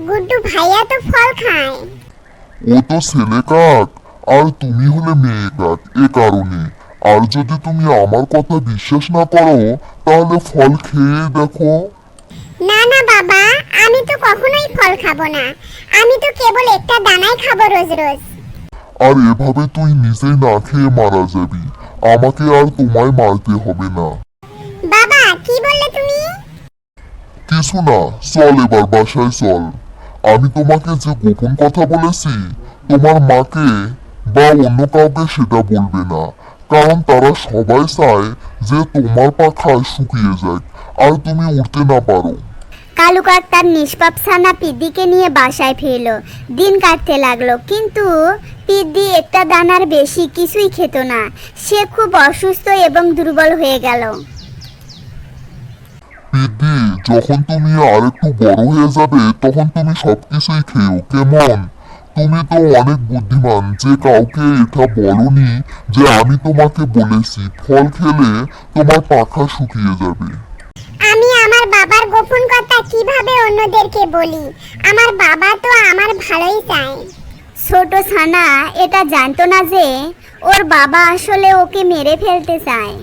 গুড্ডু ভাইয়া তো ফল খায়। ও তো ছেলে কাক আর তুমি হলে মেয়ে কাক, এ কারণে। আর যদি তুমি আমার কথা বিশ্বাস না করো তাহলে ফল খেয়ে দেখো। না না বাবা, আমি তো কখনোই ফল খাবো না। আমি তো কেবল একটা দানাই খাবো রোজ রোজ। আর এভাবে তুই নিজেই না খেয়ে মারা যাবি, আমাকে আর তোমায় মারতে হবে না। বাবা কি বললে তুমি? কিছু না, চল এবার বাসায় চল। আমি তোমাকে যে গোপন কথা বলেছি তোমার মাকে বা অন্য কাউকে সেটা বলবে না, কারণ তারা সবাই চায় যে তোমার পাখা শুকিয়ে যাক আর তুমি উঠতে না পারো। কালু কাক তার নিষ্পাপ ছানা পিদ্দিকে নিয়ে বাসায় ফিরল। দিন কাটতে লাগলো, কিন্তু পিদ্দি একটা দানার বেশি কিছুই খেত না। সে খুব অসুস্থ এবং দুর্বল হয়ে গেল। পিদ্দি, যখন তুমি আরেকটু বড় হয়ে যাবে তখন তুমি সবকিছুই খেও, কেমন? তুমি তো অনেক বুদ্ধিমান যে কাউকে এটা বলনি যে আমি তোমাকে বলেছি ফল খেলে তোমার পাখা শুকিয়ে যাবে। আমি আমার বাবার গোপন কথা কিভাবে অন্যদেরকে বলি? আমার বাবা তো আমার ভালোই চায়। ছোট ছানা এটা জানতো না যে ওর বাবা আসলে ওকে মেরে ফেলতে চায়।